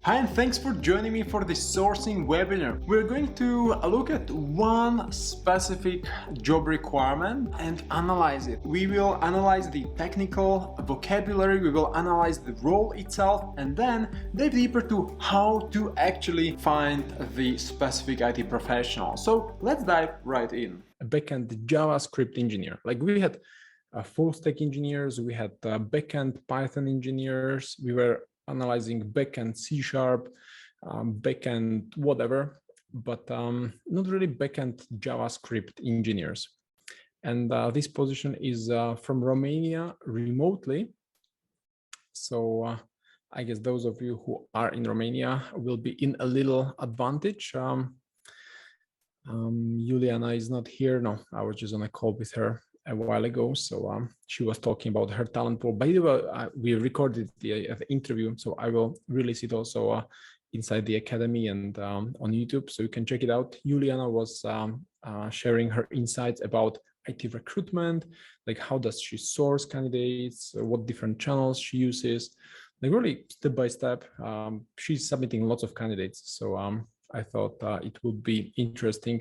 Hi, and thanks for joining me for this sourcing webinar. We're going to look at one specific job requirement and analyze it. We will analyze the technical vocabulary, we will analyze the role itself, and then dive deeper to how to actually find the specific IT professional. So let's dive right in. A backend JavaScript engineer. Like we had full stack engineers, we had backend Python engineers, we were analyzing backend C#, backend whatever, but not really backend JavaScript engineers. And this position is from Romania remotely. So I guess those of you who are in Romania will be in a little advantage. Juliana is not here. No, I was just on a call with her a while ago, so she was talking about her talent pool. By the way, we recorded the interview, so I will release it also inside the academy and on YouTube, so you can check it out. Juliana was sharing her insights about IT recruitment, like how does she source candidates, what different channels she uses, like really step by step. She's submitting lots of candidates, so I thought it would be interesting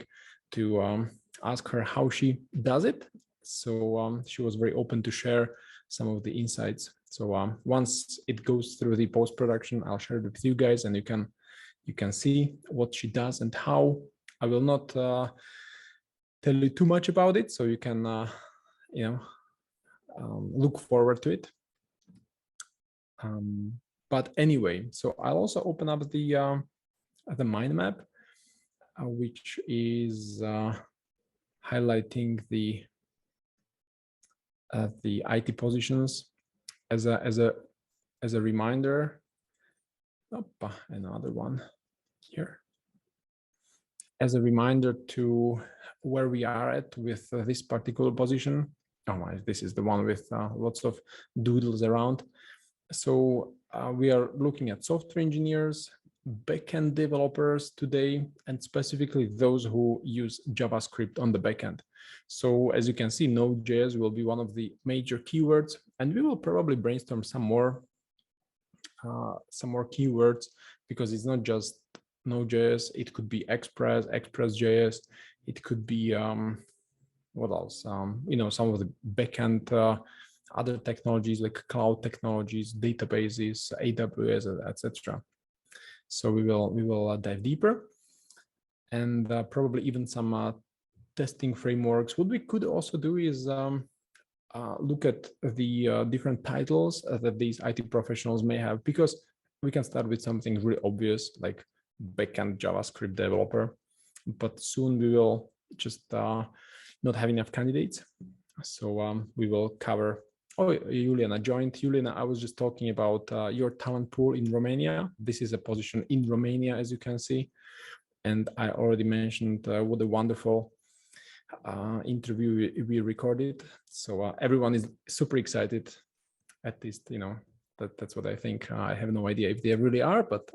to ask her how she does it. So she was very open to share some of the insights. So once it goes through the post-production, I'll share it with you guys, and you can see what she does and how. I will not tell you too much about it, so you can look forward to it. But anyway, so I'll also open up the mind map, which is highlighting the IT positions as a reminder. Opa, another one here. As a reminder to where we are at with this particular position. Oh, this is the one with lots of doodles around. So we are looking at software engineers, backend developers today, and specifically those who use JavaScript on the backend. So as you can see, Node.js will be one of the major keywords, and we will probably brainstorm some more keywords, because it's not just Node.js. It could be Express.js. It could be what else? Some of the backend other technologies like cloud technologies, databases, AWS, etc. So we will dive deeper, and probably even some testing frameworks. What we could also do is look at the different titles that these IT professionals may have, because we can start with something really obvious like backend JavaScript developer, but soon we will just not have enough candidates. So we will cover. Oh, Juliana joined. Juliana, I was just talking about your talent pool in Romania. This is a position in Romania, as you can see. And I already mentioned what a wonderful interview we recorded. So everyone is super excited. At least, that's what I think. I have no idea if they really are, but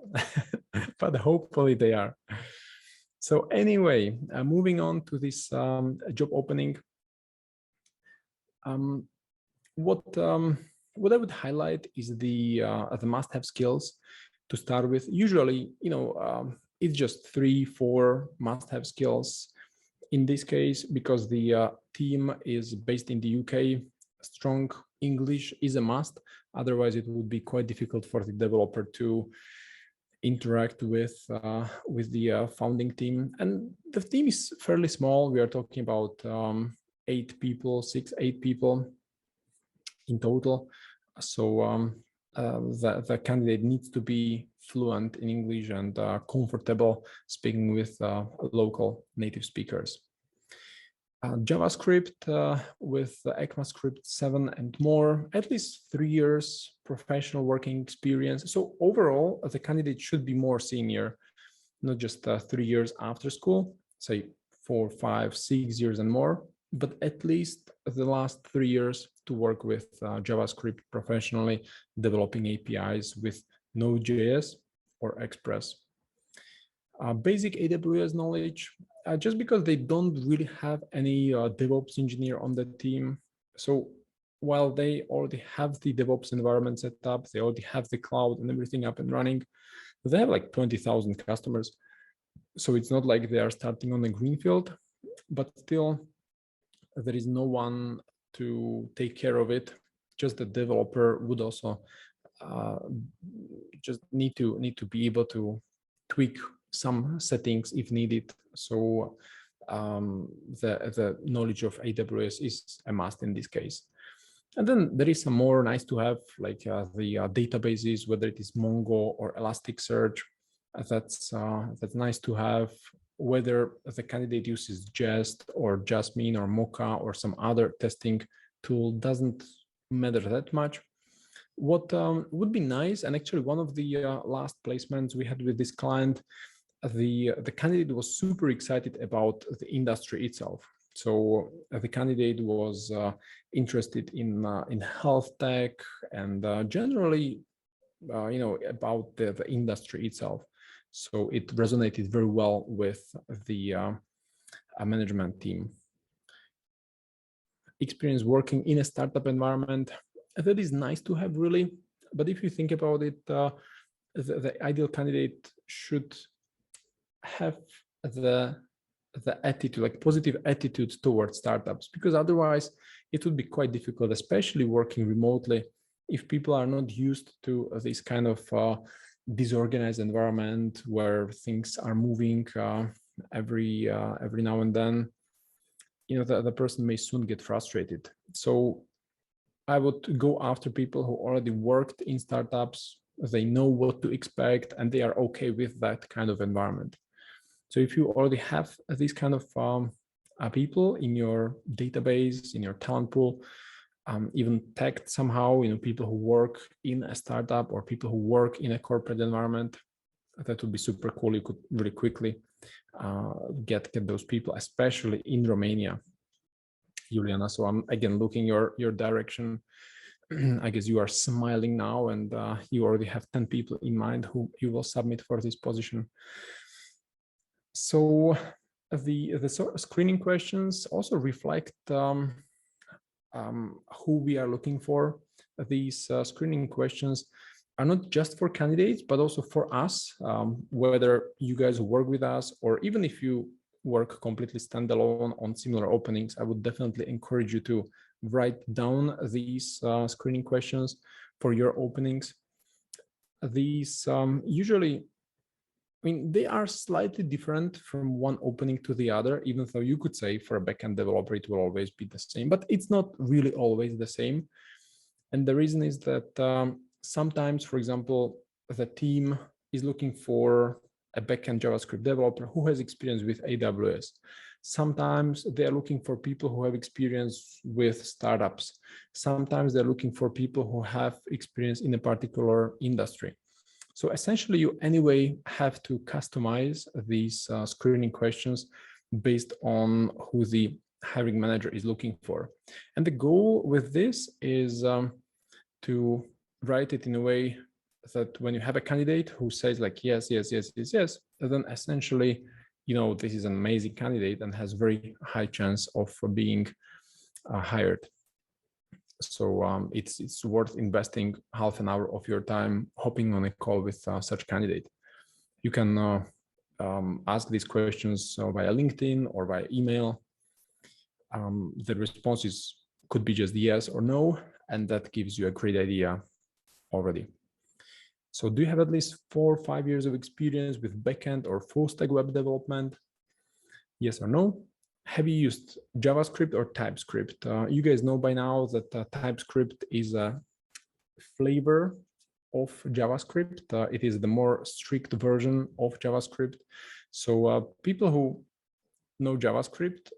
but hopefully they are. So anyway, moving on to this job opening. What I would highlight is the must-have skills to start with. Usually, it's just 3-4 must-have skills. In this case, because the team is based in the UK, strong English is a must. Otherwise, it would be quite difficult for the developer to interact with the founding team. And the team is fairly small. We are talking about 8 people, 6-8 people in total. So the candidate needs to be fluent in English and comfortable speaking with local native speakers. JavaScript with ECMAScript 7 and more, at least 3 years professional working experience. So overall, the candidate should be more senior, not just 3 years after school, say 4, 5, 6 years and more, but at least the last 3 years to work with JavaScript professionally, developing APIs with Node.js or Express. Basic AWS knowledge, just because they don't really have any DevOps engineer on the team. So while they already have the DevOps environment set up, they already have the cloud and everything up and running, They have like 20,000 customers. So it's not like they are starting on a greenfield, but still there is no one to take care of it. Just the developer would also just need to be able to tweak some settings if needed. So the knowledge of AWS is a must in this case. And then there is some more nice to have, like the databases, whether it is Mongo or Elasticsearch. That's nice to have. Whether the candidate uses Jest or Jasmine or Mocha or some other testing tool doesn't matter that much. What would be nice, and actually one of the last placements we had with this client, the candidate was super excited about the industry itself. So the candidate was interested in health tech and generally, about the industry itself. So it resonated very well with the management team. Experience working in a startup environment, that is nice to have, really. But if you think about it, the ideal candidate should have the attitude, like positive attitude towards startups, because otherwise it would be quite difficult, especially working remotely, if people are not used to this kind of disorganized environment where things are moving every now and then. The person may soon get frustrated. So I would go after people who already worked in startups. They know what to expect and they are okay with that kind of environment. So if you already have these kind of people in your database, in your talent pool, even tagged somehow, people who work in a startup or people who work in a corporate environment, that would be super cool. You could really quickly get those people, especially in Romania, Juliana. So I'm again looking your direction. I guess you are smiling now, and you already have 10 people in mind who you will submit for this position. So the sort of screening questions also reflect who we are looking for. These screening questions are not just for candidates, but also for us, whether you guys work with us or even if you work completely standalone on similar openings. I would definitely encourage you to write down these screening questions for your openings. These usually, they are slightly different from one opening to the other, even though you could say for a backend developer, it will always be the same, but it's not really always the same. And the reason is that sometimes, for example, the team is looking for a backend JavaScript developer who has experience with AWS. Sometimes they're looking for people who have experience with startups. Sometimes they're looking for people who have experience in a particular industry. So essentially, you anyway have to customize these screening questions based on who the hiring manager is looking for. And the goal with this is to write it in a way that when you have a candidate who says like, yes, yes, yes, yes, yes, then essentially, this is an amazing candidate and has very high chance of being hired. So it's worth investing half an hour of your time hopping on a call with such candidate. You can ask these questions via LinkedIn or via email. The responses could be just yes or no, and that gives you a great idea already. So do you have at least 4 or 5 years of experience with backend or full stack web development? Yes or no? Have you used JavaScript or TypeScript? You guys know by now that TypeScript is a flavor of JavaScript. It is the more strict version of JavaScript. So people who know JavaScript,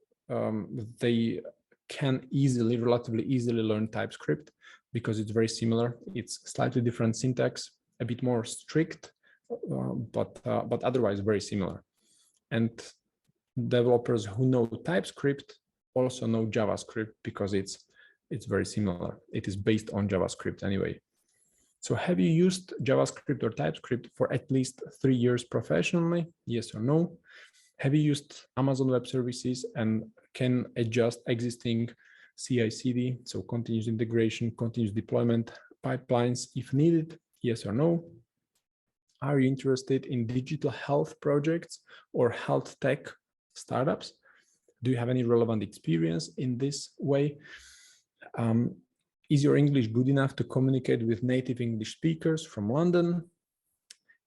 they can relatively easily learn TypeScript because it's very similar. It's slightly different syntax, a bit more strict, but otherwise very similar. And developers who know TypeScript also know JavaScript because it's very similar. It is based on JavaScript anyway. So have you used JavaScript or TypeScript for at least 3 years professionally? Yes or no? Have you used Amazon Web Services and can adjust existing CI/CD, so continuous integration, continuous deployment pipelines if needed? Yes or no? Are you interested in digital health projects or health tech startups? Do you have any relevant experience in this way? Is your English good enough to communicate with native English speakers from London?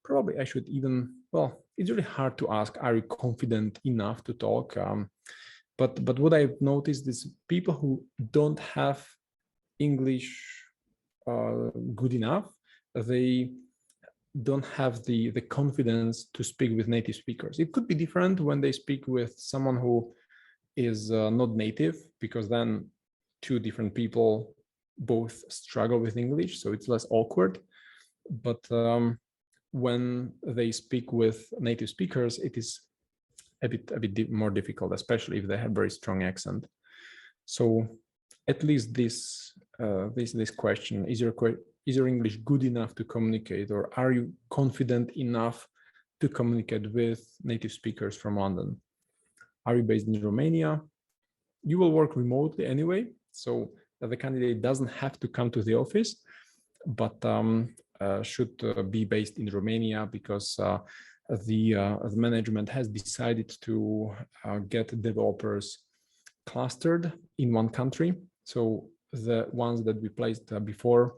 Probably I should even, well, it's really hard to ask, are you confident enough to talk? But what I've noticed is people who don't have English good enough, they don't have the confidence to speak with native speakers. It could be different when they speak with someone who is not native, because then two different people both struggle with English, so it's less awkward. But when they speak with native speakers, it is a bit more difficult, especially if they have very strong accent. So at least this question, is your English good enough to communicate, or are you confident enough to communicate with native speakers from London? Are you based in Romania? You will work remotely anyway, so the candidate doesn't have to come to the office, but should be based in Romania, because the management has decided to get developers clustered in one country. So the ones that we placed before,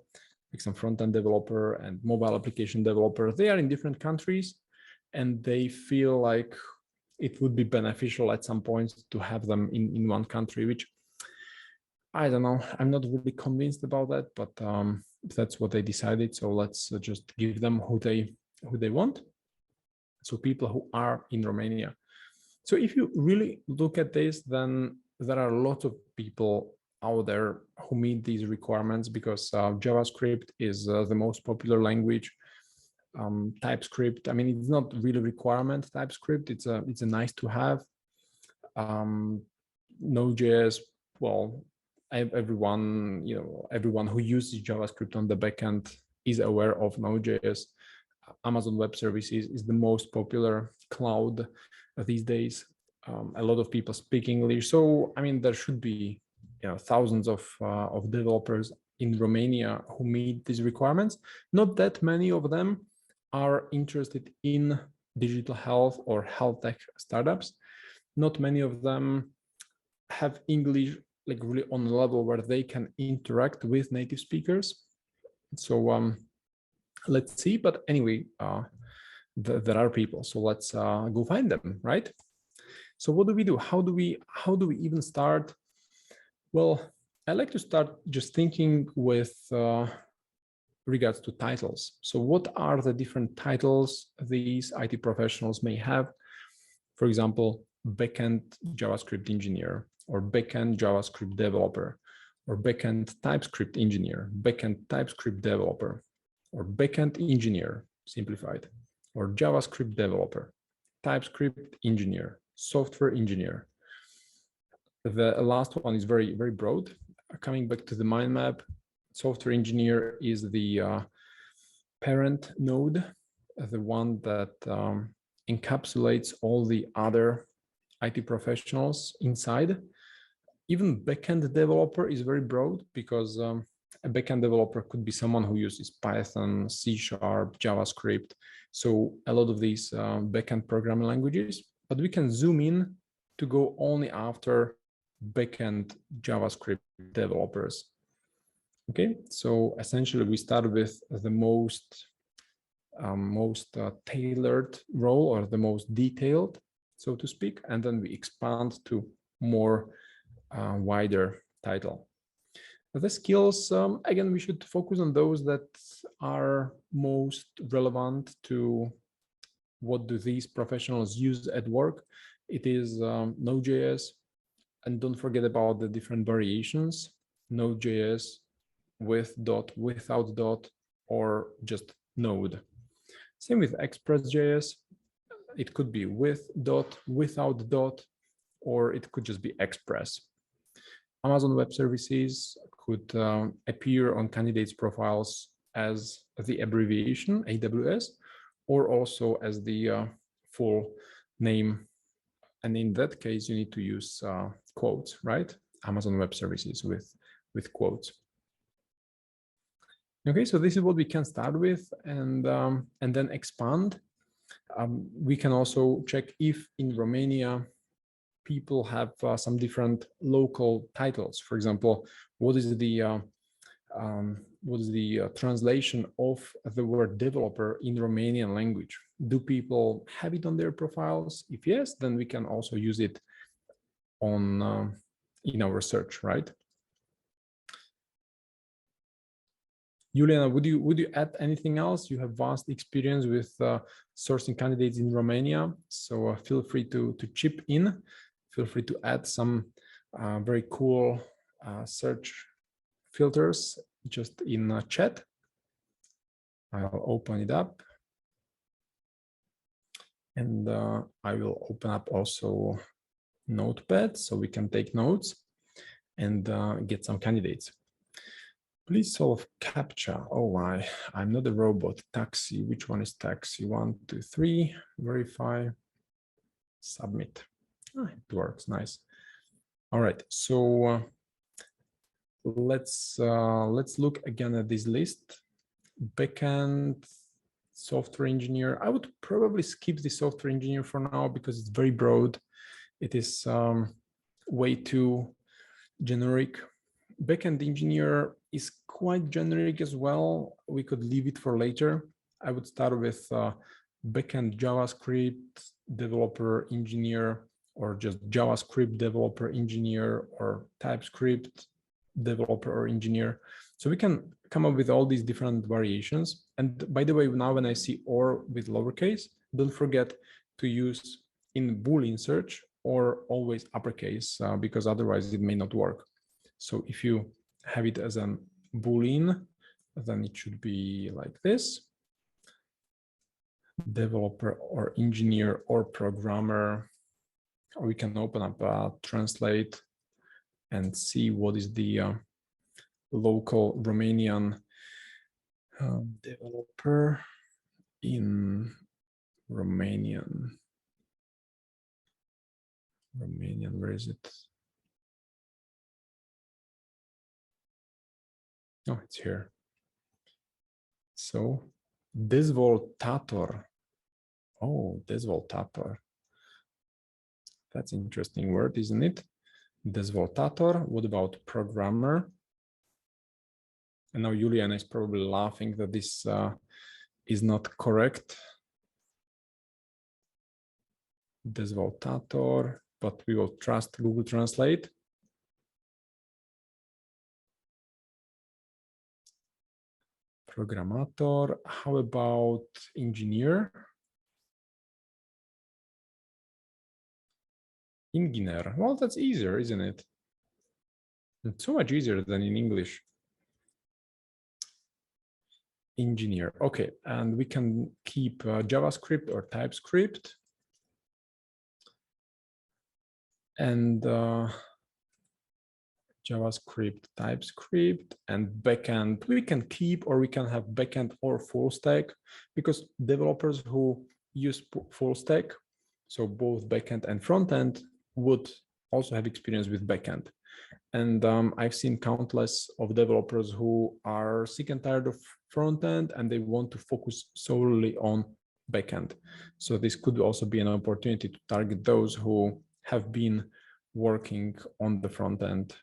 like some front-end developer and mobile application developer, they are in different countries, and they feel like it would be beneficial at some point to have them in one country, which I don't know. I'm not really convinced about that, but that's what they decided. So let's just give them who they want. So people who are in Romania. So if you really look at this, then there are lots of people out there who meet these requirements, because JavaScript is the most popular language. Typescript, I mean, it's not really a requirement. Typescript, it's a nice to have. Node.js, well, everyone who uses JavaScript on the backend is aware of Node.js. Amazon Web Services is the most popular cloud these days. A lot of people speak English, so I mean there should be thousands of developers in Romania who meet these requirements. Not that many of them are interested in digital health or health tech startups. Not many of them have English like really on a level where they can interact with native speakers. So let's see. But anyway, there are people. So let's go find them, right? So what do we do? How do we even start? Well, I like to start just thinking with regards to titles. So what are the different titles these IT professionals may have? For example, backend JavaScript engineer, or backend JavaScript developer, or backend TypeScript engineer, backend TypeScript developer, or backend engineer, simplified, or JavaScript developer, TypeScript engineer, software engineer. The last one is very, very broad. Coming back to the mind map, software engineer is the parent node, the one that encapsulates all the other IT professionals inside. Even backend developer is very broad, because a backend developer could be someone who uses Python, C#, JavaScript. So a lot of these backend programming languages, but we can zoom in to go only after backend JavaScript developers. Okay, so essentially we start with the most tailored role, or the most detailed, so to speak, and then we expand to more wider title. The skills, again, we should focus on those that are most relevant to what do these professionals use at work. It is Node.js, and don't forget about the different variations, Node.js with dot, without dot, or just Node. Same with Express.js. It could be with dot, without dot, or it could just be Express. Amazon Web Services could appear on candidates' profiles as the abbreviation AWS, or also as the full name. And in that case, you need to use quotes, right? Amazon Web Services with quotes. Okay, so this is what we can start with, and then expand. We can also check if in Romania people have some different local titles. For example, what is the translation of the word developer in Romanian language? Do people have it on their profiles? If yes, then we can also use it on in our search, right? Juliana, would you add anything else? You have vast experience with sourcing candidates in Romania, so feel free to chip in. Feel free to add some very cool search filters just in chat. I'll open it up, and I will open up also Notepad so we can take notes and get some candidates. Please solve CAPTCHA. Oh, I'm not a robot. Taxi. Which one is taxi? 1, 2, 3. Verify. Submit. It works. Nice. All right. So let's look again at this list. Backend, software engineer. I would probably skip the software engineer for now because it's very broad. It is way too generic. Backend engineer is quite generic as well. We could leave it for later. I would start with backend JavaScript developer engineer, or just JavaScript developer engineer, or TypeScript developer or engineer. So we can come up with all these different variations. And by the way, now when I see or with lowercase, don't forget to use in Boolean search or always uppercase, because otherwise it may not work. So if you have it as a Boolean, then it should be like this. Developer or engineer or programmer. Or we can open up Translate and see what is the local Romanian developer in Romanian, where is it? Oh, it's here. So, dezvoltator. Oh, dezvoltator. That's an interesting word, isn't it? Dezvoltator. What about programmer? And now Juliana is probably laughing that this is not correct. Dezvoltator, but we will trust Google Translate. Programator. How about engineer? Inginer. Well, that's easier, isn't it? It's so much easier than in English. Engineer. Okay, and we can keep JavaScript or TypeScript. And JavaScript, TypeScript, and backend. We can keep, or we can have backend or full stack, because developers who use full stack, so both backend and front end, would also have experience with backend. And I've seen countless of developers who are sick and tired of front end and they want to focus solely on backend. So this could also be an opportunity to target those who have been working on the front end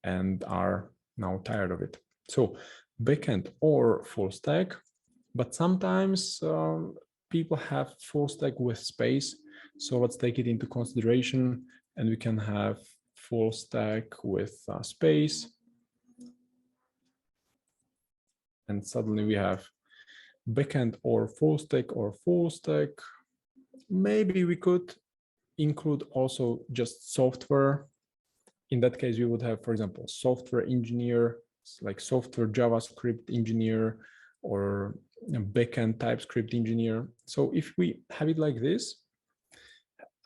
and are now tired of it. So backend or full stack, but sometimes people have full stack with space. So let's take it into consideration, and we can have full stack with space. And suddenly we have backend or full stack or full stack. Maybe we could include also just software. In that case, we would have, for example, software engineer, like software JavaScript engineer, or backend TypeScript engineer. So if we have it like this,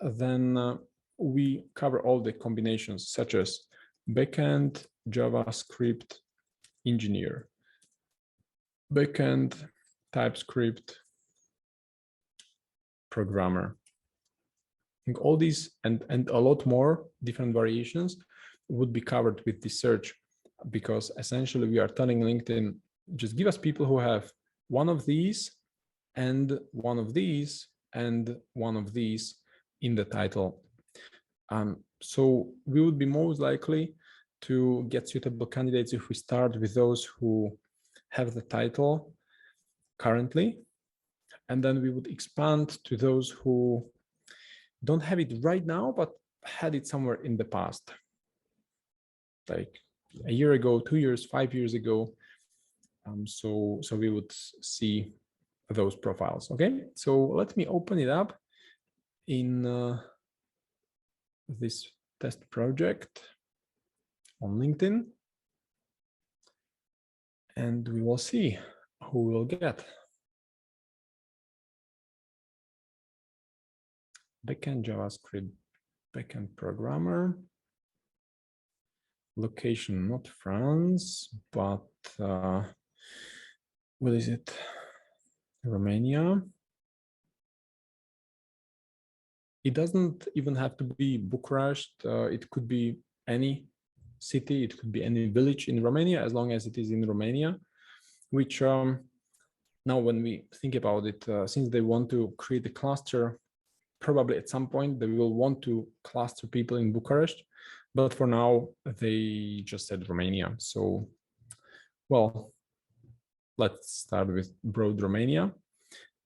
then we cover all the combinations, such as backend JavaScript engineer, backend TypeScript programmer. I think all these and a lot more different variations would be covered with the search, because essentially we are telling LinkedIn, just give us people who have one of these and one of these and one of these in the title. So we would be most likely to get suitable candidates if we start with those who have the title currently, and then we would expand to those who don't have it right now, but had it somewhere in the past, like a year ago, 2 years, 5 years ago. So we would see those profiles. Okay, so let me open it up in this test project on LinkedIn, and we will see who we'll get. Backend JavaScript, backend programmer. Location, not France, but what is it? Romania. It doesn't even have to be Bucharest. It could be any city. It could be any village in Romania, as long as it is in Romania, which now when we think about it, since they want to create a cluster, probably at some point they will want to cluster people in Bucharest, but for now they just said Romania. So, well, let's start with broad Romania,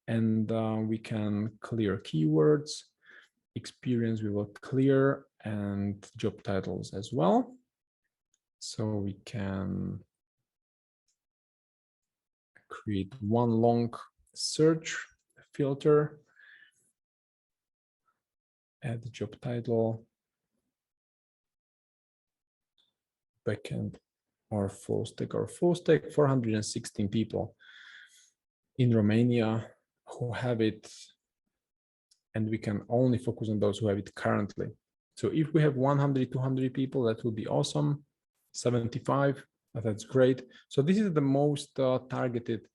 and we can clear keywords. Experience we will clear, and job titles as well. So we can create one long search filter, add the job title, backend or full stack 416 people in Romania who have it, and we can only focus on those who have it currently. So if we have 100, 200 people, that would be awesome. 75, that's great. So this is the most targeted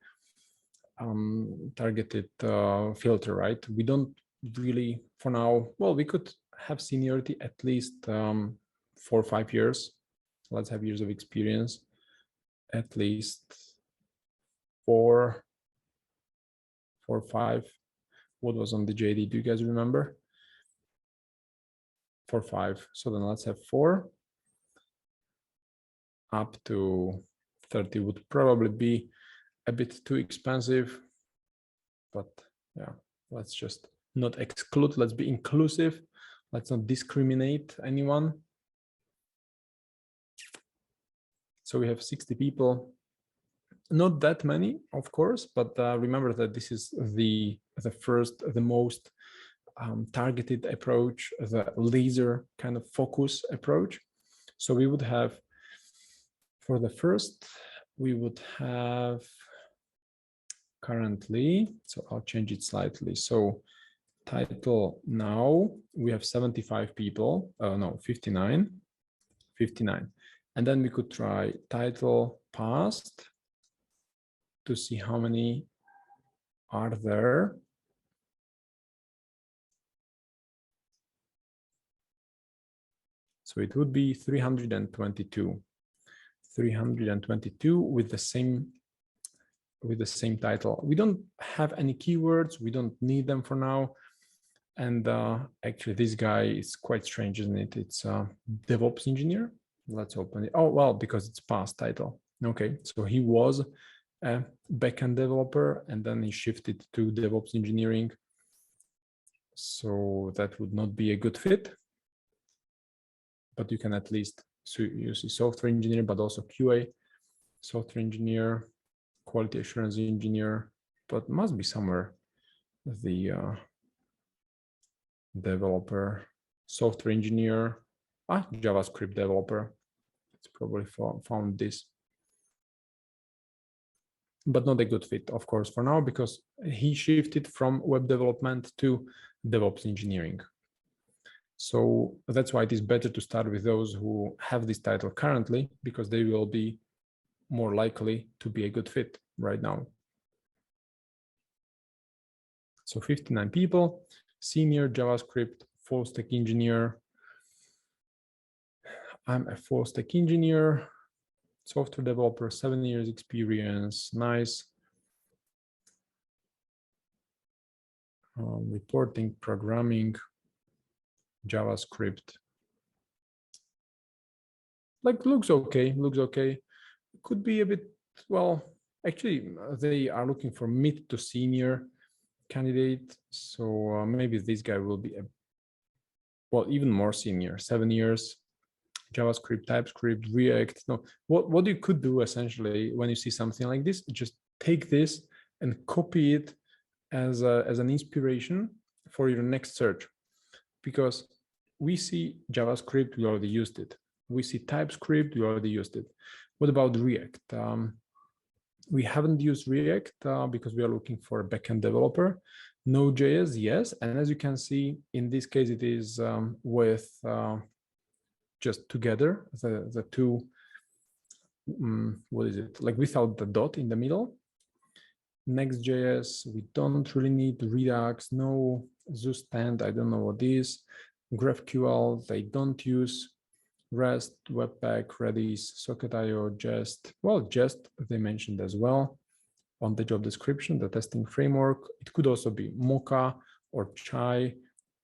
filter, right? We don't really, for now, well, we could have seniority at least 4 or 5 years. Let's have years of experience, at least 4 or 5. What was on the JD? Do you guys remember? 4 or 5. So then let's have 4. Up to 30 would probably be a bit too expensive, but yeah, let's just not exclude. Let's be inclusive. Let's not discriminate anyone. So we have 60 people. Not that many, of course, but remember that this is the most targeted approach, the laser kind of focus approach. So we would have, for the first, we would have currently, so I'll change it slightly. So title now, we have 75 people, no, 59. And then we could try title past to see how many are there. So it would be 322. 322 with the same title. We don't have any keywords. We don't need them for now. And actually, this guy is quite strange, isn't it? It's a DevOps engineer. Let's open it. Oh, well, because it's past title. Okay, so he was a backend developer, and then he shifted to DevOps engineering. So that would not be a good fit. But you can at least, so you see software engineer, but also QA, software engineer, quality assurance engineer, but must be somewhere the developer, software engineer, JavaScript developer. It's probably found this, but not a good fit, of course, for now, because he shifted from web development to DevOps engineering. So that's why it is better to start with those who have this title currently, because they will be more likely to be a good fit right now. So 59 people, senior JavaScript, full stack engineer. I'm a full stack engineer. software developer, 7 years experience, nice. Reporting, programming, JavaScript. Like looks okay, looks okay. Could be a bit, well, actually they are looking for mid to senior candidate. So maybe this guy will be well, even more senior, 7 years, JavaScript, TypeScript, React. No, what you could do essentially when you see something like this, just take this and copy it as an inspiration for your next search, because we see JavaScript, we already used it. We see TypeScript, we already used it. What about React? We haven't used React because we are looking for a backend developer. Node.js, yes. And as you can see, in this case, it is with just together, the two, what is it? Like without the dot in the middle. Next.js, we don't really need Redux, no Zustand, I don't know what is. GraphQL, they don't use. REST, Webpack, Redis, Socket.io, Jest. Well, Jest they mentioned as well on the job description, the testing framework. It could also be Mocha or Chai,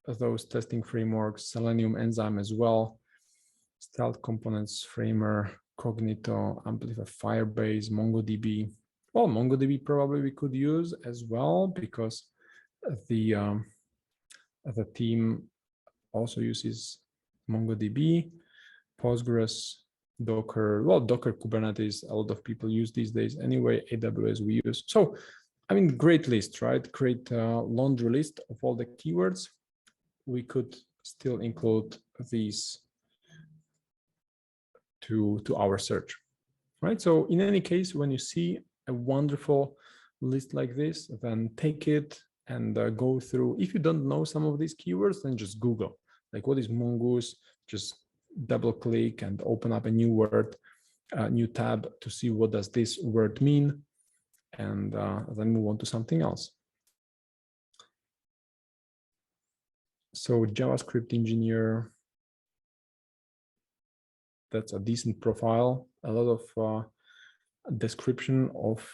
those testing frameworks, Selenium Enzyme as well, Stealth Components, Framer, Cognito, Amplify, Firebase, MongoDB. Well, MongoDB probably we could use as well because the team also uses MongoDB. Postgres, Docker, well, Docker, Kubernetes, a lot of people use these days. Anyway, AWS we use. So, I mean, great list, right? Great laundry list of all the keywords. We could still include these to our search, right? So in any case, when you see a wonderful list like this, then take it and go through. If you don't know some of these keywords, then just Google, like what is Mongoose, just double click and open up a new word, new tab to see what does this word mean, and then move on to something else. So JavaScript engineer, that's a decent profile, a lot of description of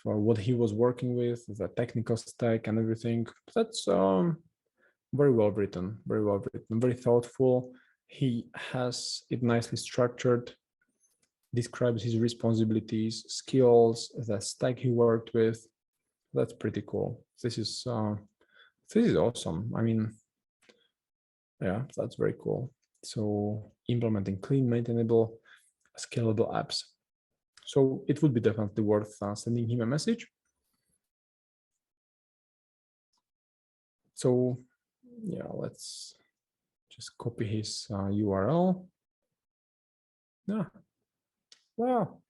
what he was working with, the technical stack and everything. That's very well written, very thoughtful. He has it nicely structured, describes his responsibilities, skills, the stack he worked with. That's pretty cool. This is awesome. I mean, yeah, that's very cool. So implementing clean, maintainable, scalable apps. So it would be definitely worth sending him a message. So yeah, let's just copy his URL. Yeah. Wow.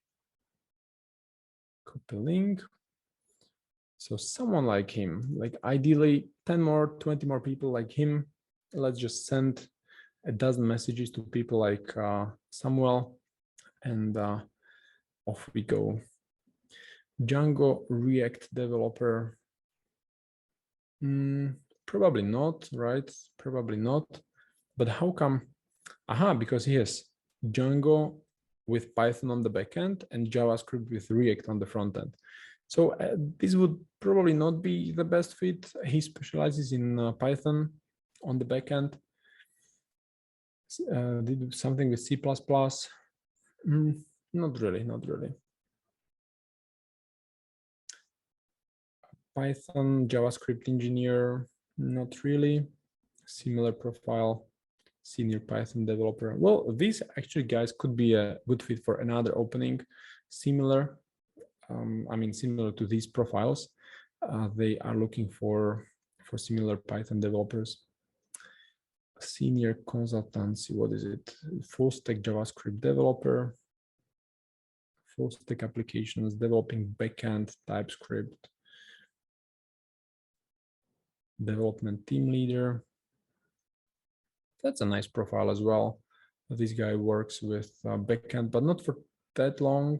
Copy link. So someone like him, like ideally 10 more, 20 more people like him. Let's just send a dozen messages to people like Samuel, and off we go. Django React developer. Probably not, right? Probably not. But how come? Aha, because he has Django with Python on the backend and JavaScript with React on the front end. So this would probably not be the best fit. He specializes in Python on the backend. Did something with C++. Not really. Python, JavaScript engineer, not really. Similar profile, senior Python developer. Well, these actually guys could be a good fit for another opening. Similar, similar to these profiles. They are looking for similar Python developers. Senior consultancy, what is it? Full stack JavaScript developer. Full stack applications, developing backend, TypeScript. Development team leader. That's a nice profile as well. This guy works with backend, but not for that long.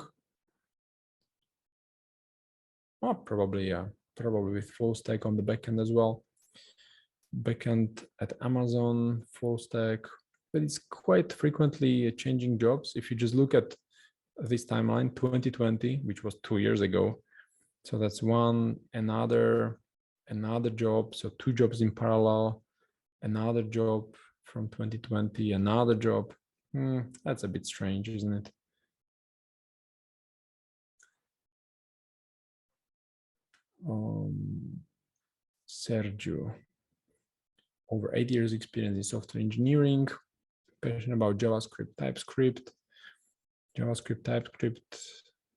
Oh, probably with full stack on the backend as well. Backend at Amazon, full stack, but it's quite frequently changing jobs. If you just look at this timeline, 2020, which was 2 years ago. So that's another job. So 2 jobs in parallel, another job from 2020, another job. That's a bit strange, isn't it? Sergio, over 8 years experience in software engineering, passionate about JavaScript, TypeScript. JavaScript, TypeScript.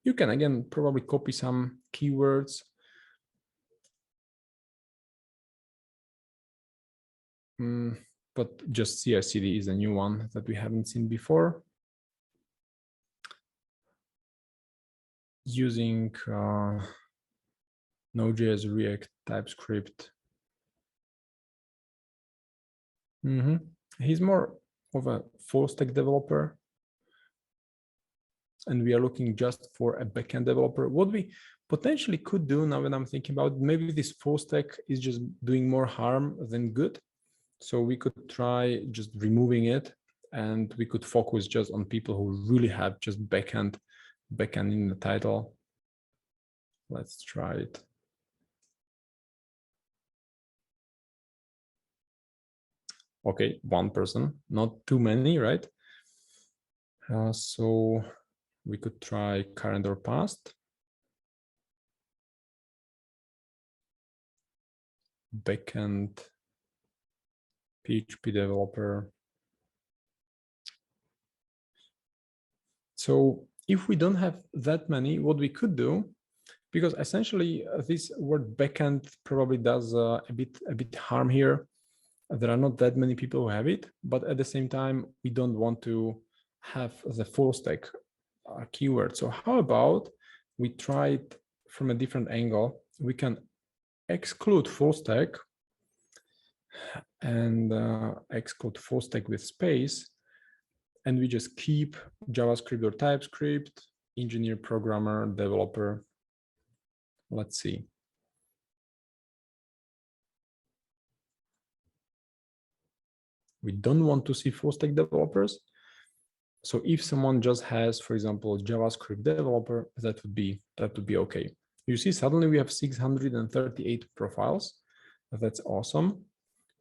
You can again probably copy some keywords. But just CI/CD is a new one that we haven't seen before. Using Node.js, React, TypeScript. He's more of a full stack developer. And we are looking just for a backend developer. What we potentially could do now when I'm thinking about it, maybe this full stack is just doing more harm than good. So we could try just removing it, and we could focus just on people who really have just backend in the title. Let's try it. Okay, 1 person, not too many, right? So we could try current or past. Backend, PHP developer. So if we don't have that many, what we could do, because essentially this word backend probably does a bit harm here. There are not that many people who have it, but at the same time, we don't want to have the full stack keyword. So how about we try it from a different angle? We can exclude full stack and exclude full stack with space, and we just keep JavaScript or TypeScript, engineer, programmer, developer. Let's see. We don't want to see full stack developers. So if someone just has, for example, JavaScript developer, that would be okay. You see, suddenly we have 638 profiles. That's awesome.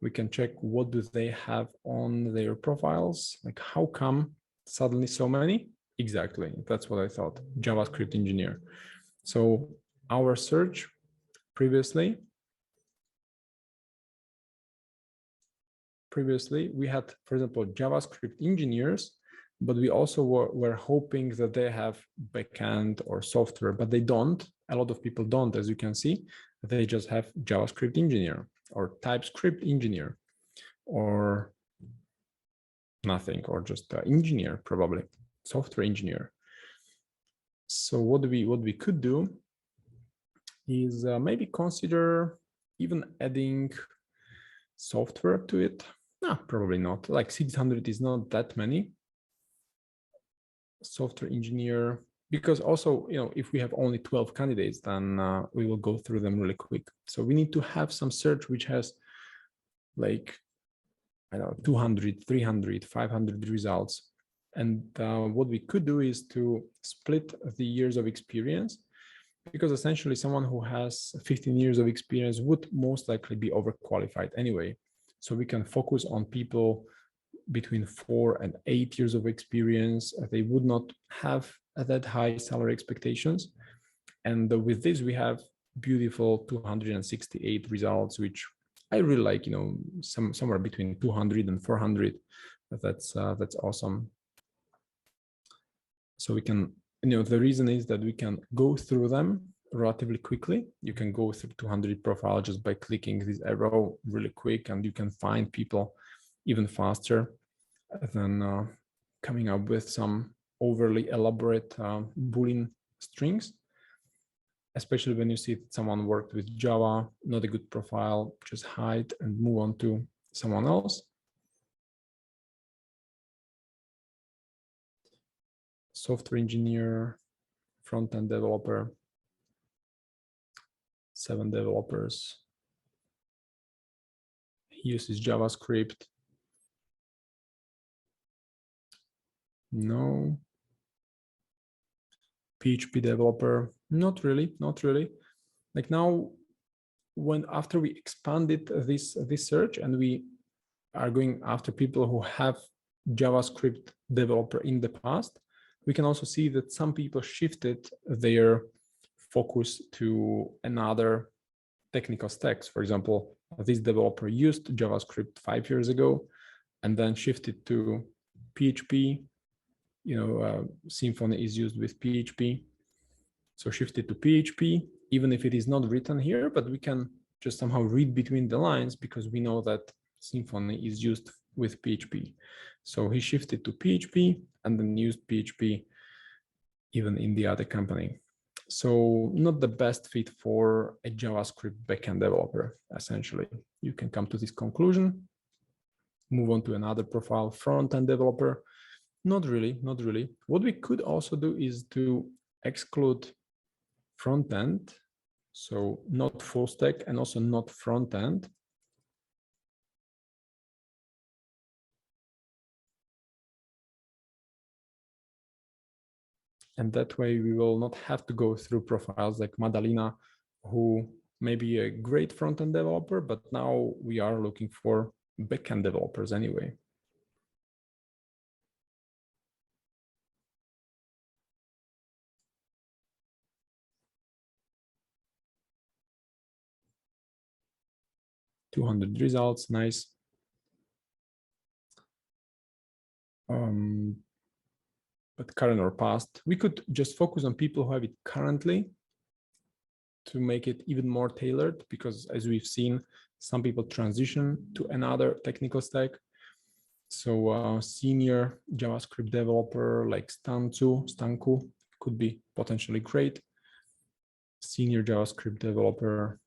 We can check what do they have on their profiles. Like, how come suddenly so many? Exactly, that's what I thought. JavaScript engineer. So our search previously we had, for example, JavaScript engineers, but we also were hoping that they have backend or software, but they don't. A lot of people don't, as you can see. They just have JavaScript engineer or TypeScript engineer or nothing, or just engineer, probably software engineer. So what we could do is maybe consider even adding software to it. No, probably not. Like 600 is not that many. Software engineer, because also, you know, if we have only 12 candidates, then we will go through them really quick. So we need to have some search which has like, I don't know, 200, 300, 500 results. And what we could do is to split the years of experience, because essentially someone who has 15 years of experience would most likely be overqualified anyway. So we can focus on people between 4 and 8 years of experience. They would not have that high salary expectations. And with this, we have beautiful 268 results, which I really like, you know, somewhere between 200 and 400. That's awesome. So we can, you know, the reason is that we can go through them relatively quickly. You can go through 200 profiles just by clicking this arrow really quick, and you can find people even faster than coming up with some overly elaborate Boolean strings, especially when you see that someone worked with Java, not a good profile, just hide and move on to someone else. Software engineer, front-end developer, 7 developers. He uses JavaScript. No. PHP developer? Not really, not really. Like now, after we expanded this search and we are going after people who have JavaScript developer in the past, we can also see that some people shifted their focus to another technical stacks. For example, this developer used JavaScript 5 years ago and then shifted to PHP. Symfony is used with PHP. So shifted to PHP, even if it is not written here, but we can just somehow read between the lines because we know that Symfony is used with PHP. So he shifted to PHP and then used PHP even in the other company. So not the best fit for a JavaScript backend developer, essentially. You can come to this conclusion. Move on to another profile, front-end developer. Not really, not really. What we could also do is to exclude front-end, so not full stack and also not front-end. And that way we will not have to go through profiles like Madalina, who may be a great front-end developer, but now we are looking for backend developers anyway. $200 results, nice. But current or past, we could just focus on people who have it currently to make it even more tailored, because as we've seen, some people transition to another technical stack. So senior JavaScript developer like Stanku could be potentially great. Senior JavaScript developer,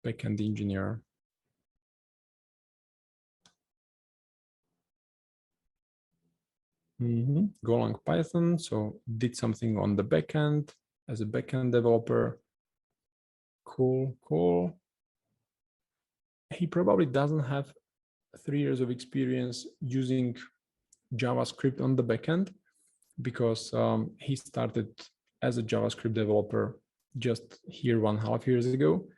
backend engineer. Golang Python, so did something on the backend as a backend developer. Cool, cool. He probably doesn't have 3 years of experience using JavaScript on the backend because he started as a JavaScript developer just here 1.5 years ago.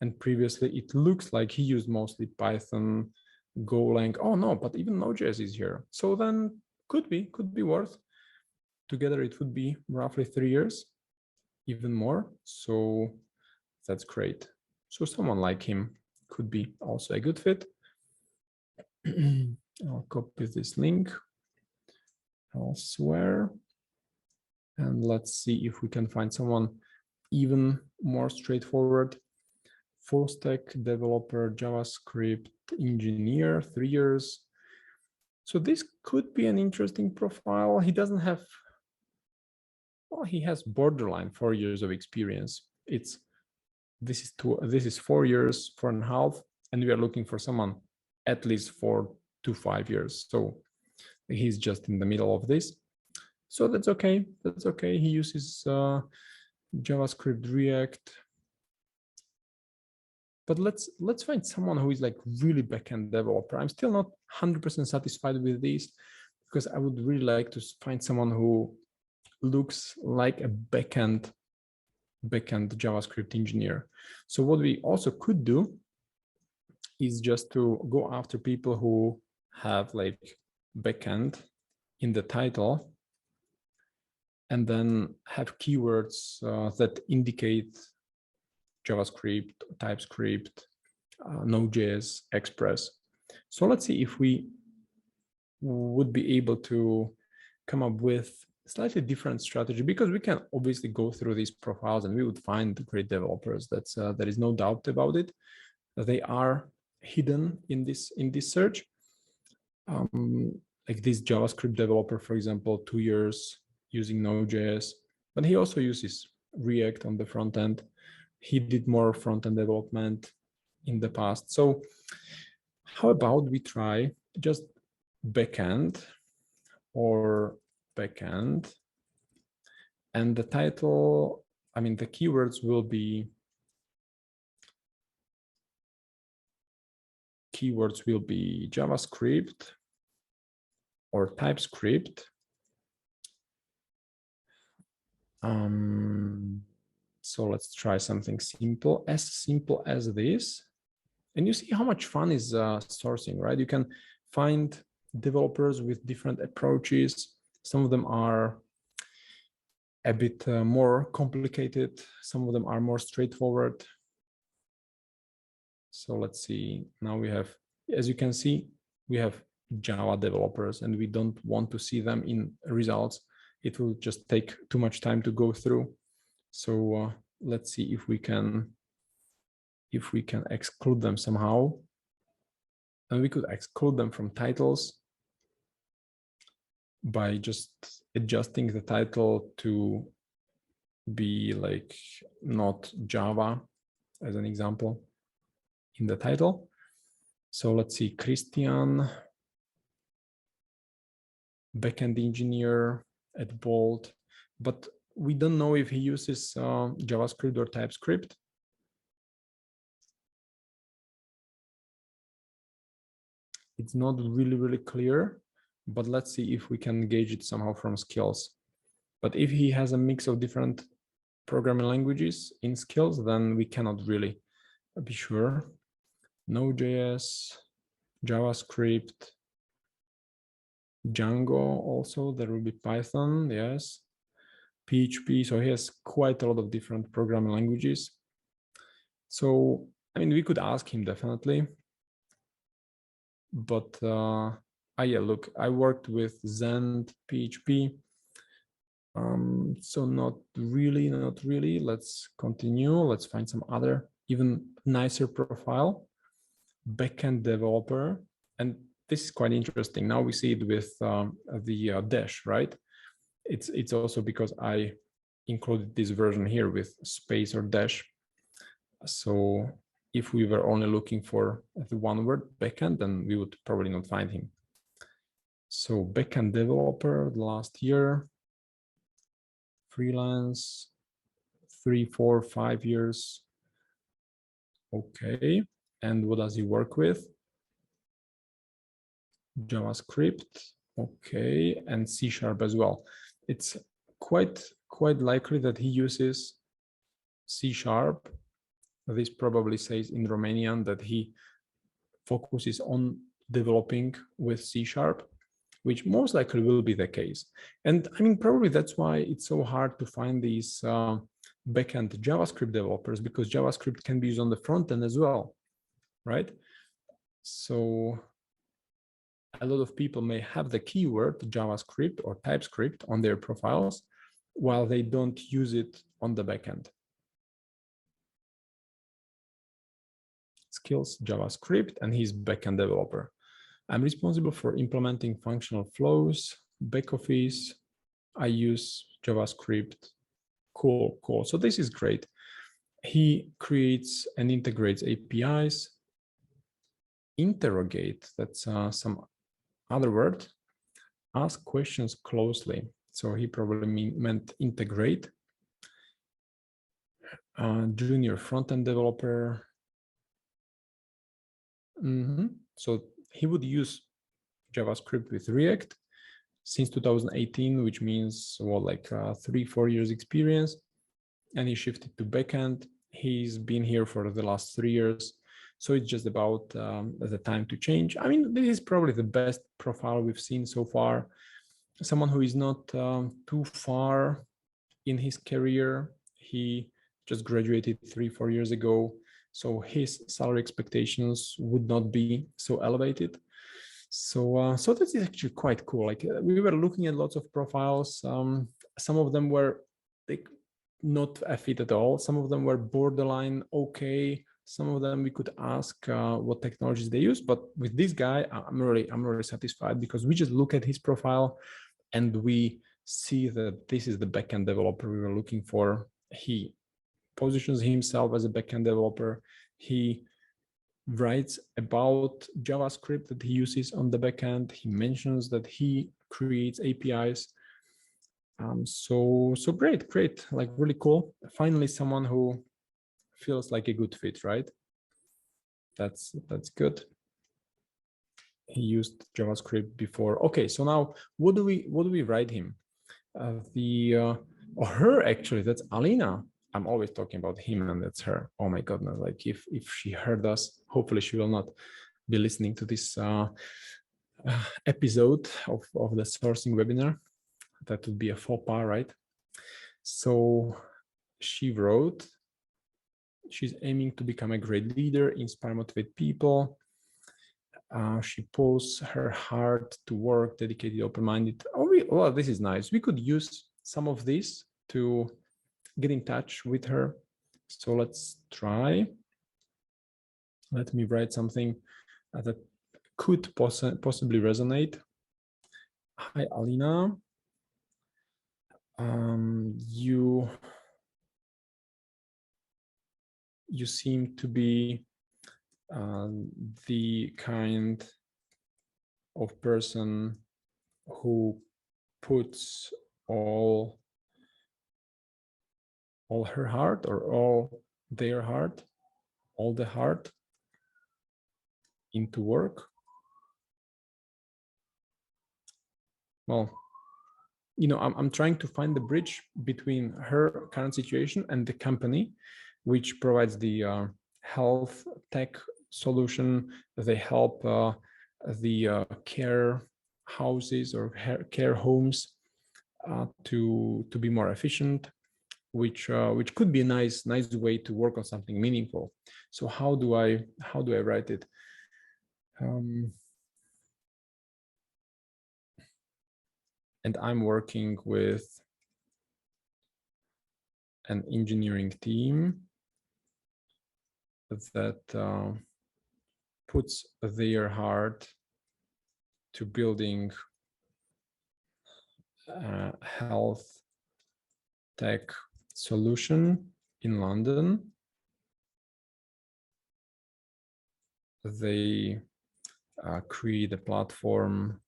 And previously it looks like he used mostly Python, Golang. Oh no, but even Node.js is here. So then could be worth. Together it would be roughly 3 years, even more. So that's great. So someone like him could be also a good fit. I'll copy this link elsewhere. And let's see if we can find someone even more straightforward. Full stack developer, JavaScript engineer, 3 years. So this could be an interesting profile. He doesn't have, well, he has borderline 4 years of experience. This is 4 years, 4.5, and we are looking for someone at least 4 to 5 years. So he's just in the middle of this. So that's okay. That's okay. He uses JavaScript, React. But let's find someone who is like really backend developer. I'm still not 100% satisfied with this because I would really like to find someone who looks like a backend JavaScript engineer. So what we also could do is just to go after people who have like backend in the title and then have keywords that indicate JavaScript, TypeScript, Node.js, Express. So let's see if we would be able to come up with a slightly different strategy, because we can obviously go through these profiles and we would find great developers. There is no doubt about it. They are hidden in this search. Like this JavaScript developer, for example, 2 years using Node.js, but he also uses React on the front end. He did more front-end development in the past. So how about we try just backend or backend, and the title, I mean, the keywords will be JavaScript or TypeScript. So let's try something simple as this. And you see how much fun is sourcing, right? You can find developers with different approaches. Some of them are a bit more complicated. Some of them are more straightforward. So let's see. Now we have, as you can see, we have Java developers, and we don't want to see them in results. It will just take too much time to go through. So let's see if we can exclude them somehow. And we could exclude them from titles by just adjusting the title to be like not Java as an example in the title. So let's see, Christian, backend engineer at Bolt, but we don't know if he uses JavaScript or TypeScript. It's not really clear, but let's see if we can gauge it somehow from skills. But if he has a mix of different programming languages in skills, then we cannot really be sure. Node.js, JavaScript, Django also, there will be Python, yes. PHP, so he has quite a lot of different programming languages. So, I mean, we could ask him definitely. But yeah, look, I worked with Zend, PHP. So not really. Let's continue. Let's find some other even nicer profile. Backend developer. And this is quite interesting. Now we see it with the dash, right? It's also because I included this version here with space or dash. So if we were only looking for the one word backend, then we would probably not find him. So backend developer last year, freelance, 3, 4, 5 years. Okay. And what does he work with? JavaScript. Okay. And C# as well. It's quite likely that he uses C#. This probably says in Romanian that he focuses on developing with C#, which most likely will be the case. And I mean, probably that's why it's so hard to find these backend JavaScript developers, because JavaScript can be used on the front end as well, right? So a lot of people may have the keyword JavaScript or TypeScript on their profiles while they don't use it on the backend. Skills, JavaScript, and he's backend developer. I'm responsible for implementing functional flows, back office. I use JavaScript. Cool. So this is great. He creates and integrates APIs. Interrogate, that's some other word. Ask questions closely. So he probably meant integrate. Junior front-end developer. So he would use JavaScript with React since 2018, which means like 3-4 years experience. And he shifted to backend. He's been here for the last 3 years. So it's just about the time to change. I mean, this is probably the best profile we've seen so far. Someone who is not too far in his career. He just graduated 3-4 years ago. So his salary expectations would not be so elevated. So that is actually quite cool. Like we were looking at lots of profiles. Some of them were like not a fit at all. Some of them were borderline okay. Some of them we could ask what technologies they use. But with this guy, I'm really satisfied, because we just look at his profile and we see that this is the backend developer we were looking for. He positions himself as a backend developer. He writes about JavaScript that he uses on the backend. He mentions that he creates APIs. So great, like really cool. Finally, someone who feels like a good fit, right? That's good. He used JavaScript before. Okay, so now what do we write him? or her actually, that's Alina. I'm always talking about him and that's her. Oh my goodness, like if she heard us, hopefully she will not be listening to this episode of the sourcing webinar. That would be a faux pas, right? So she wrote, she's aiming to become a great leader, inspire, motivate people. She posts her heart to work, dedicated, open-minded. Oh, well, this is nice. We could use some of this to get in touch with her. So let's try. Let me write something that could possibly resonate. Hi, Alina. You seem to be the kind of person who puts all her heart or all their heart, all the heart into work. Well, you know, I'm trying to find the bridge between her current situation and the company, which provides the health tech solution. They help the care houses or care homes to be more efficient, which could be a nice way to work on something meaningful. So how do I write it? And I'm working with an engineering team that puts their heart to building a health tech solution in London. They create a platform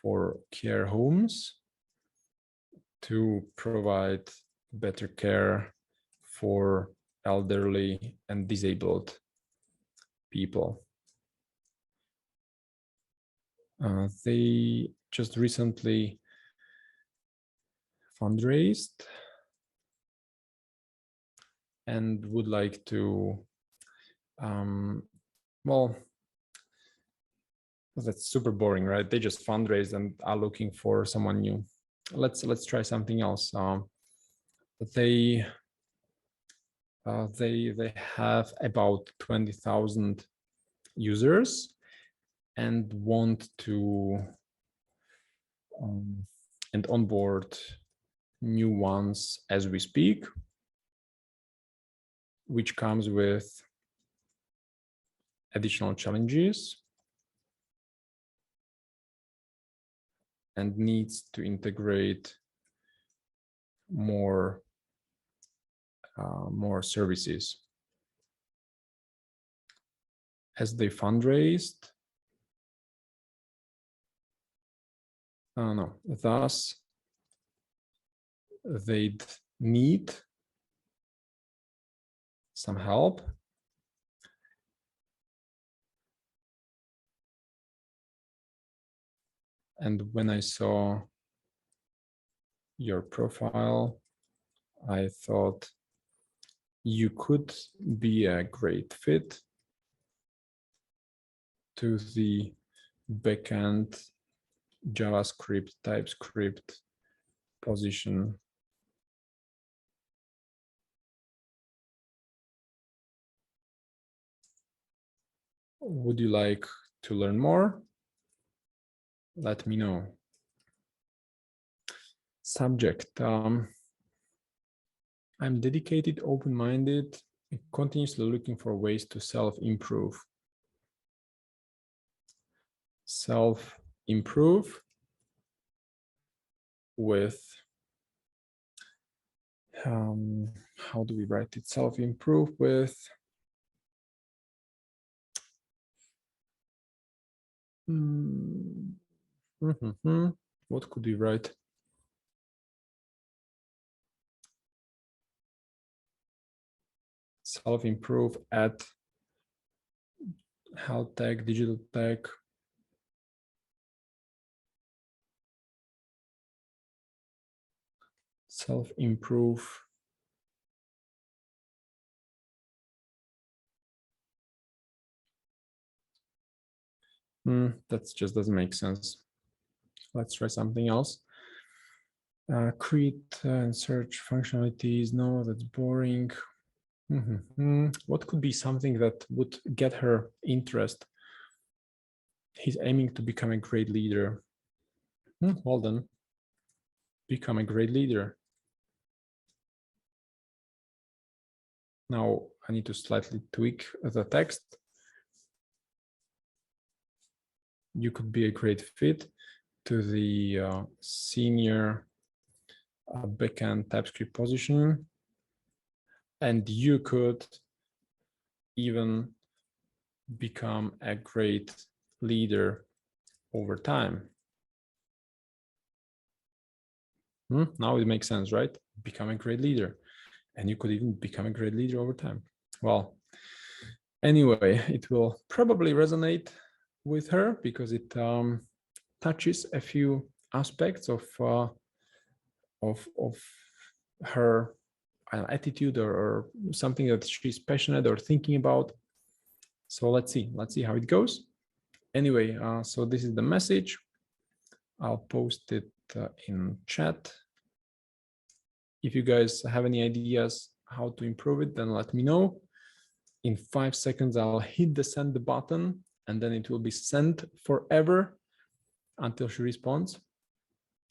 for care homes to provide better care for elderly and disabled people. They just recently fundraised and would like to, well, that's super boring, right? They just fundraised and are looking for someone new. Let's try something else. They have about 20,000 users and want to and onboard new ones as we speak, which comes with additional challenges and needs to integrate more services. As they fundraised, thus they'd need some help. And when I saw your profile, I thought you could be a great fit to the backend JavaScript, TypeScript position. Would you like to learn more? Let me know. Subject. I'm dedicated, open-minded, and continuously looking for ways to self-improve. Self-improve with, how do we write it? Self-improve with, what could we write? Self-improve at health tech, digital tech. self-improve. That just doesn't make sense. Let's try something else. Create and search functionalities. No, that's boring. What could be something that would get her interest? He's aiming to become a great leader. Well done. Become a great leader. Now I need to slightly tweak the text. You could be a great fit to the senior backend Typescript position. And you could even become a great leader over time. Now it makes sense, right? Become a great leader. And you could even become a great leader over time. Well, anyway, it will probably resonate with her because it touches a few aspects of her attitude or something that she's passionate or thinking about. So let's see how it goes. Anyway, so this is the message. I'll post it in chat. If you guys have any ideas how to improve it, then let me know. In 5 seconds, I'll hit the send button and then it will be sent forever until she responds.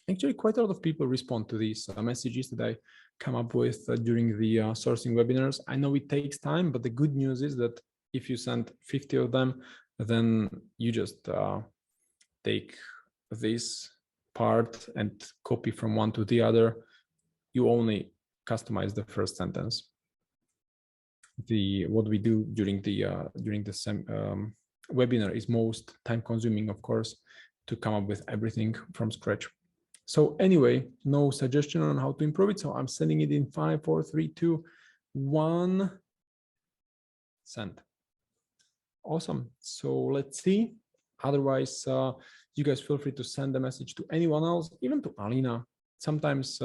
Actually, quite a lot of people respond to these messages that I come up with during the sourcing webinars. I know it takes time, but the good news is that if you send 50 of them, then you just take this part and copy from one to the other. You only customize the first sentence. What we do during the webinar is most time consuming, of course, to come up with everything from scratch. So anyway, no suggestion on how to improve it. So I'm sending it in 5, 4, 3, 2, 1. Send. Awesome. So let's see. Otherwise, you guys feel free to send a message to anyone else, even to Alina. Sometimes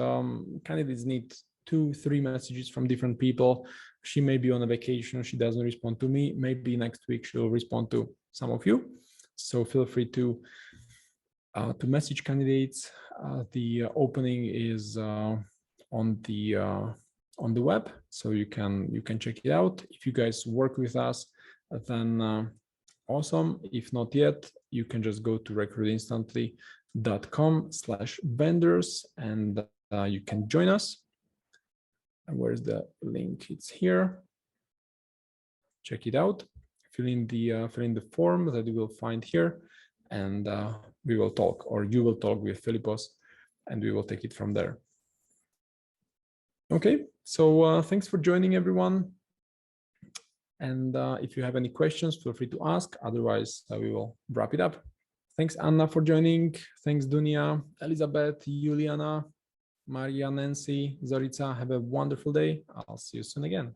candidates need 2, 3 messages from different people. She may be on a vacation. She doesn't respond to me. Maybe next week she'll respond to some of you. So feel free to message candidates. The opening is on the web, so you can check it out. If you guys work with us, then awesome. If not yet, you can just go to recruitinstantly.com/vendors and you can join us. And where's the link? It's here. Check it out. Fill in the form that you will find here, and we will talk, or you will talk with Philippos, and we will take it from there. Okay, so thanks for joining, everyone. And if you have any questions, feel free to ask. Otherwise, we will wrap it up. Thanks, Anna, for joining. Thanks, Dunia, Elizabeth, Juliana, Maria, Nancy, Zorica. Have a wonderful day. I'll see you soon again.